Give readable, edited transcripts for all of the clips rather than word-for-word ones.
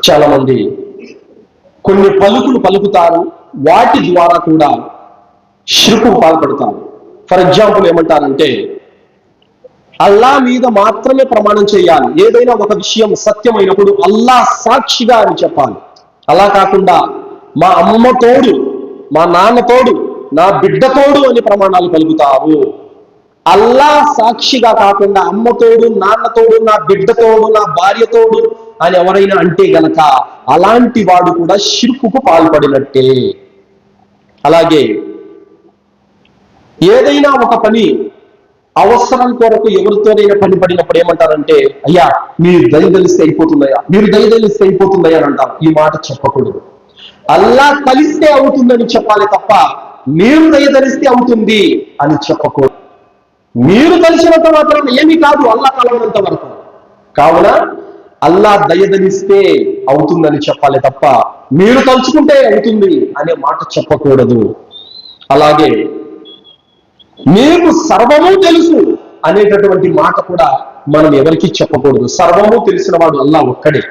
చాలా మంది కొన్ని పలుకులు పలుకుతారు, వాటి ద్వారా కూడా షిర్కుకు పాల్పడతారు. ఫర్ ఎగ్జాంపుల్ ఏమంటారంటే, అల్లా మీద మాత్రమే ప్రమాణం చేయాలి. ఏదైనా ఒక విషయం సత్యమైనప్పుడు అల్లా సాక్షిగా అని చెప్పాలి. అలా కాకుండా మా అమ్మ తోడు, మా నాన్న తోడు, నా బిడ్డ తోడు అని ప్రమాణాలు పలుకుతారు. అల్లా సాక్షిగా కాకుండా అమ్మ తోడు, నాన్న తోడు, నా బిడ్డ తోడు, నా భార్య తోడు అని ఎవరైనా అంటే గనక అలాంటి వాడు కూడా షిర్కుకు పాల్పడినట్టే. అలాగే ఏదైనా ఒక పని అవసరం కొరకు ఎవరితోనైనా పని పడినప్పుడు ఏమంటారంటే, అయ్యా మీరు దయదలిస్తే అయిపోతుందయ్యా, మీరు దయదలిస్తే అయిపోతుందయ్యా అని అంటారు. ఈ మాట చెప్పకూడదు. అల్లా కలిస్తే అవుతుందని చెప్పాలి తప్ప మీరు దయదలిస్తే అవుతుంది అని చెప్పకూడదు. మీరు కలిసినంత మాత్రం ఏమీ కాదు అల్లా కలవనంత వరకు. కావున అల్లా దయదలిస్తే అవుతుందని చెప్పాలి తప్ప మీరు తలుచుకుంటే అవుతుంది అనే మాట చెప్పకూడదు. అలాగే మీకు సర్వము తెలుసు అనేటటువంటి మాట కూడా మనం ఎవరికి చెప్పకూడదు. సర్వము తెలిసిన వాడు అల్లా ఒక్కడే.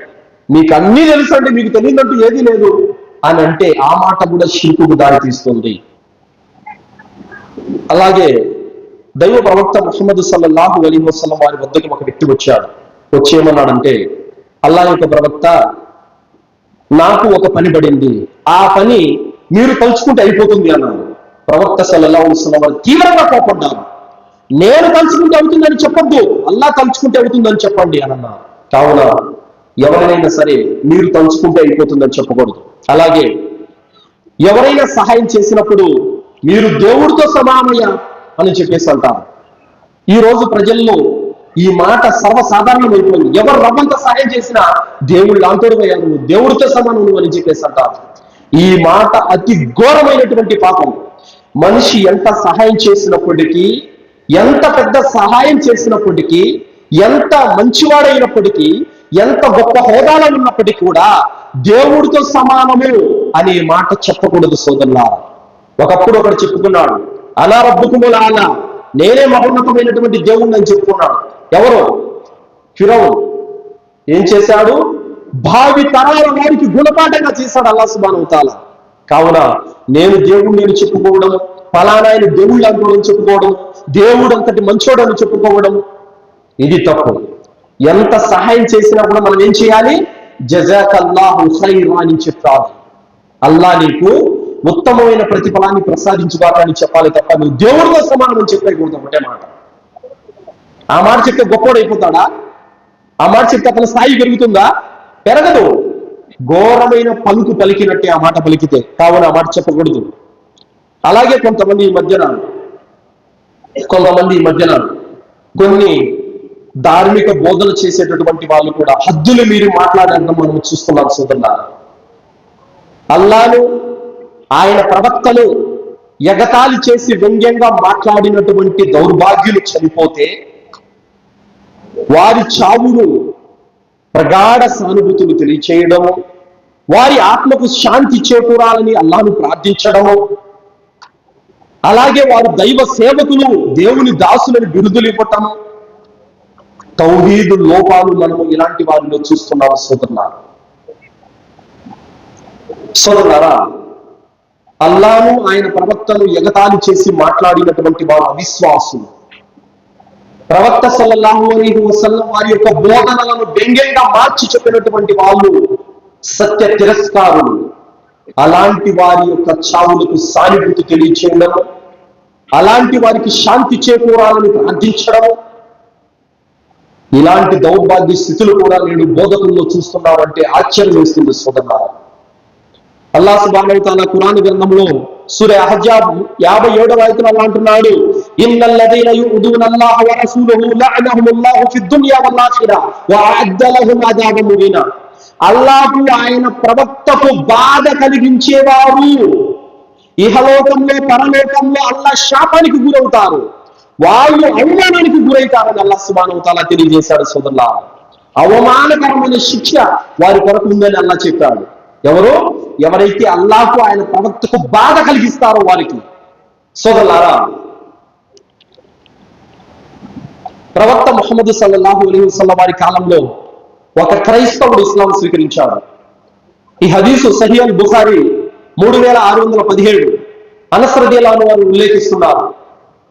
మీకు అన్నీ తెలుసు అంటే మీకు తెలియదంటూ ఏది లేదు అని అంటే ఆ మాట కూడా షిర్కుకు దారి తీస్తుంది. అలాగే దైవ ప్రవక్త ముహమ్మద్ సల్లల్లాహు అలైహి వసల్లం వారి వద్దకు ఒక వ్యక్తి వచ్చాడు. వచ్చి ఏమన్నాడంటే, అల్లా యొక్క ప్రవక్త, నాకు ఒక పని పడింది, ఆ పని మీరు తలుచుకుంటే అయిపోతుంది అన్నాడు. ప్రవక్త సల్లల్లాహు అలైహి వసల్లం వారు తీవ్రంగా కోపడ్డారు. నేను తలుచుకుంటే అవుతుందని చెప్పొద్దు, అల్లా తలుచుకుంటే అవుతుందని చెప్పండి అని అన్నారు. కావున ఎవరైనా సరే మీరు తలుచుకుంటే అయిపోతుందని చెప్పకూడదు. అలాగే ఎవరైనా సహాయం చేసినప్పుడు మీరు దేవుడితో సమానమయ్యా అని చెప్పేసి అంటారు. ఈ రోజు ప్రజల్లో ఈ మాట సర్వసాధారణమైపోయింది. ఎవరు రవ్వంత సహాయం చేసినా దేవుడు లాంతోడు అయ్యారు, దేవుడితో సమానం అని చెప్పేసి అంటారు. ఈ మాట అతి ఘోరమైనటువంటి పాపం. మనిషి ఎంత సహాయం చేసినప్పటికీ, ఎంత పెద్ద సహాయం చేసినప్పటికీ, ఎంత మంచివాడైనప్పటికీ, ఎంత గొప్ప హోదాలో ఉన్నప్పటికీ కూడా దేవుడితో సమానము అనే మాట చెప్పకూడదు సోదరులారా. ఒకప్పుడు ఒకడు చెప్పుకున్నాడు, అలా రబ్బుకుముల అలా, నేనే మహోన్నతమైనటువంటి దేవుణ్ణి అని చెప్పుకున్నాడు. ఎవరు? ఫిరౌన్. ఏం చేశాడు? భావి తరాల వారికి గుణపాఠంగా చేశాడు అల్లాహ్ సుబ్హానహు వ తఆలా. కావున నేను దేవుణ్ణి అని చెప్పుకోవడం, ఫలానా ఆయన దేవుళ్ళు అనుకోవడం చెప్పుకోవడం, దేవుడు అంతటి మంచోడు అని చెప్పుకోవడం, ఇది తప్పు. ఎంత సహాయం చేసినా కూడా మనం ఏం చేయాలి? జజాకల్లాహు ఖైరా అని చెప్పాలి. అల్లా నీకు ఉత్తమమైన ప్రతిఫలాన్ని ప్రసాదించుగాక అని చెప్పాలి తప్ప నువ్వు దేవుడితో సమానం అని చెప్పకూడదు. ఒకటే మాట. ఆ మాట చెప్తే గొప్పోడు అయిపోతాడా? ఆ మాట చెప్తే అతని స్థాయి పెరుగుతుందా? పెరగదు. ఘోరమైన పలుకు పలికినట్టే ఆ మాట పలికితే. కావున ఆ మాట చెప్పకూడదు. అలాగే కొంతమంది ఈ మధ్యన కొన్ని ధార్మిక బోధన చేసేటటువంటి వాళ్ళు కూడా హద్దులు మీరి మాట్లాడడం మనం చూస్తున్నాం సోదరులారా. అల్లాను, ఆయన ప్రవక్తలు ఎగతాళి చేసి వ్యంగ్యంగా మాట్లాడినటువంటి దౌర్భాగ్యులు చనిపోతే వారి చావును ప్రగాఢ సానుభూతులు తెలియచేయడము, వారి ఆత్మకు శాంతి చేకూరాలని అల్లాను ప్రార్థించడము, అలాగే వారు దైవ సేవకులు, దేవుని దాసులని బిరుదులు ఇవ్వటము, తౌహీదు లోపాలు మనము ఇలాంటి వారిలో చూస్తున్నాము సోదరులారా. అల్లాను, ఆయన ప్రవక్తను ఎగతాళి చేసి మాట్లాడినటువంటి వారు అవిశ్వాసులు. ప్రవక్త సల్లల్లాహు అలైహి వసల్లం వారి యొక్క బోధనలను వ్యంగ్యంగా మార్చి చెప్పినటువంటి వాళ్ళు సత్య తిరస్కారులు. అలాంటి వారి యొక్క చావులకు సానుభూతి తెలియచేయడం, అలాంటి వారికి శాంతి చేకూరాలని ప్రార్థించడం, ఇలాంటి దౌర్భాగ్య స్థితులు కూడా నేను బోధకుల్లో చూస్తున్నామంటే ఆశ్చర్యం వేస్తుంది సోదరులారా. అల్లాహ్ సుబ్హానహు వ తఆలా ఖురాన్ గ్రంథంలో సూరా అహ్జాబ్ 57వ ఆయతలో అల్లాహ్ అంటున్నాడు, ఇన్నల్లదీన యు'దూన అల్లాహ వ రసూలహు లఅనహుముల్లాహు ఫిద్ దున్యా వల్ ఆఖిరా వ అ'ద్ద లహుమ్ అజాబన్ ముబీనా. అల్లాహకు, ఆయన ప్రవక్తకు బాధ కలిగించేవారు ఇహలోకంలో పరలోకంలో అల్లాహ్ శాపానికి గురవుతారు, వాళ్ళు అవమానానికి గురవుతారని అల్లాహ్ సుబ్హానహు వ తఆలా తెలియజేశాడు సోదరులారా. అవమానకరమైన శిక్ష వారి కొరకు ఉందని అల్లాహ్ చెప్పాడు. ఎవరైతే అల్లాహకు, ఆయన ప్రవక్తకు బాధ కలిగిస్తారో వారికి. సోదరులారా, ప్రవక్త ముహమ్మద్ సల్లల్లాహు అలైహి వసల్లం వారి కాలంలో ఒక క్రైస్తవుడు ఇస్లాం స్వీకరించాడు. ఈ హదీసు సహీహ్ అల్ బుఖారీ 3617 అనస్ రదియల్లాహు అన్హు వారు ఉల్లేఖిస్తున్నారు.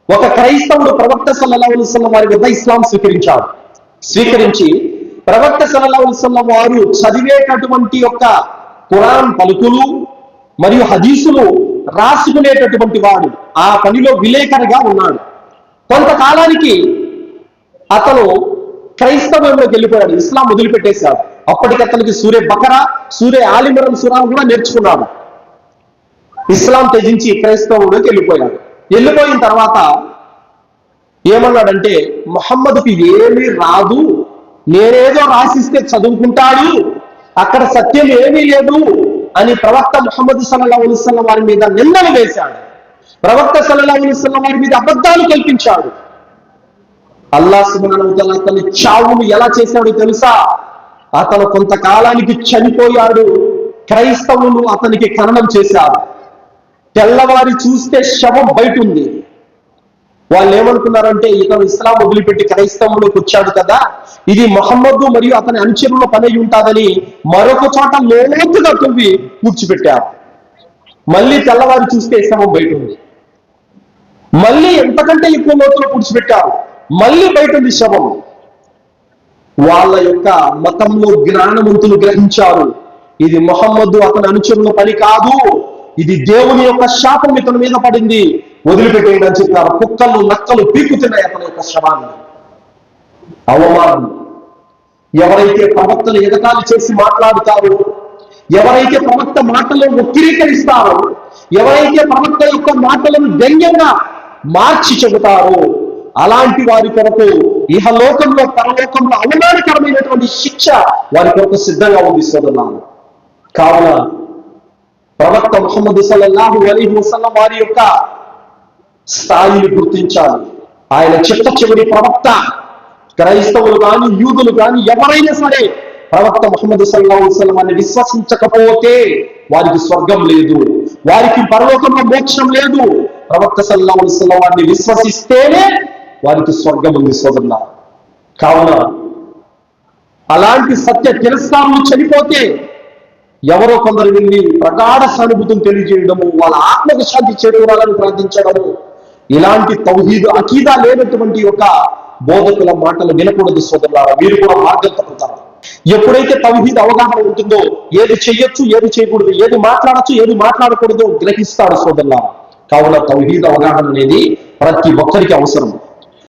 ఒక క్రైస్తవుడు ప్రవక్త సల్లల్లాహు అలైహి వసల్లం వారి వద్ద ఇస్లాం స్వీకరించాడు. స్వీకరించి ప్రవక్త సల్లల్లాహు అలైహి వసల్లం వారు చదివేటటువంటి యొక్క ఖురాన్ పలుకులు మరియు హదీసులు రాసుకునేటటువంటి వాడు, ఆ పనిలో విలేకరిగా ఉన్నాడు. కొంతకాలానికి అతను క్రైస్తవంలోకి వెళ్ళిపోయాడు, ఇస్లాం వదిలిపెట్టేశాడు. అప్పటికి అతనికి సూరే బకరా, సూరే ఆలిమరన్ సూరాలు కూడా నేర్చుకున్నాడు. ఇస్లాం త్యజించి క్రైస్తవంలోకి వెళ్ళిపోయాడు. వెళ్ళిపోయిన తర్వాత ఏమన్నాడంటే, ముహమ్మద్కి ఏమీ రాదు, నేనేదో రాసిస్తే చదువుకుంటాడు, అక్కడ సత్యం ఏమీ లేదు అని ప్రవక్త ముహమ్మద్ సల్లల్లాహు అలైహి వసల్లం వారి మీద నిందలు వేశాడు. ప్రవక్త సల్లల్లాహు అలైహి వసల్లం వారి మీద అబద్ధాలు కల్పించాడు. అల్లాహ్ సుబ్హానహు వ తఆలా అతని చావును ఎలా చేశాడో తెలుసా? అతను కొంతకాలానికి చనిపోయాడు. క్రైస్తవులు అతనికి ఖననం చేశారు. తెల్లవారి చూస్తే శవం బయట ఉంది. వాళ్ళు ఏమనుకున్నారంటే, ఇతను ఇస్లాం వదిలిపెట్టి క్రైస్తవంలోకి వచ్చాడు కదా, ఇది ముహమ్మద్ మరియు అతని అనుచరుల పని ఉంటాదని మరొక చోట లోతుగా తవ్వి పూడ్చిపెట్టారు. మళ్ళీ తెల్లవారి చూస్తే శవం బయట ఉంది. మళ్ళీ ఎంతకంటే ఎక్కువ లోతులో పూడ్చిపెట్టారు, మళ్ళీ బయట ఉంది శవం. వాళ్ళ యొక్క మతంలో జ్ఞానవంతులు గ్రహించారు, ఇది ముహమ్మద్ అతని అనుచరుల పని కాదు, ఇది దేవుని యొక్క శాపం ఇతని మీద పడింది, వదిలిపెట్టేయండి అని చెప్పారు. కుక్కలు నక్కలు పీకుతున్నాయి అతని యొక్క శవాన్ని. అవమానం. ఎవరైతే ప్రవక్తలు ఎగతాళి చేసి మాట్లాడుతారో, ఎవరైతే ప్రవక్త మాటలను వక్రీకరిస్తారో, ఎవరైతే ప్రవక్త యొక్క మాటలను వ్యంగ్యంగా మార్చి చెబుతారో, అలాంటి వారి కొరకు ఇహలోకంలో పరలోకంలో అవమానకరమైనటువంటి శిక్ష వారి కొరకు సిద్ధంగా ఉంది సోదరులారా. కావున ప్రవక్త ముహమ్మద్ సల్లల్లాహు అలైహి వసల్లం వారి యొక్క స్థాయిని గుర్తించాలి. ఆయన చిట్ట చివరి ప్రవక్త. క్రైస్తవులు కానీ యూదులు కానీ ఎవరైనా సరే ప్రవక్త ముహమ్మద్ సల్లల్లాహు అలైహి వసల్లం వారిని విశ్వసించకపోతే వారికి స్వర్గం లేదు, వారికి పరలోకంలో మోక్షం లేదు. ప్రవక్త సల్లల్లాహు అలైహి వసల్లం వారిని విశ్వసిస్తేనే వారికి స్వర్గం ఉంది సోదరులారా. కావున అలాంటి సత్య తిరస్కారులు చనిపోతే ఎవరో కొందరు వెళ్ళి ప్రగాఢ సానుభూతిని తెలియజేయడము, వాళ్ళ ఆత్మకు శాంతి చేకూరాలని ప్రార్థించడము, ఇలాంటి తౌహీద్ అకీదా లేనటువంటి ఒక బోధకుల మాటలు వినకూడదు సోదరులారా. మీరు కూడా మార్గం తప్పుతారు. ఎప్పుడైతే తౌహీద్ అవగాహన ఉంటుందో ఏది చెయ్యొచ్చు, ఏది చేయకూడదు, ఏది మాట్లాడచ్చు, ఏది మాట్లాడకూడదు గ్రహిస్తాడు సోదరులారా. కావున తౌహీద్ అవగాహన అనేది ప్రతి ఒక్కరికి అవసరం.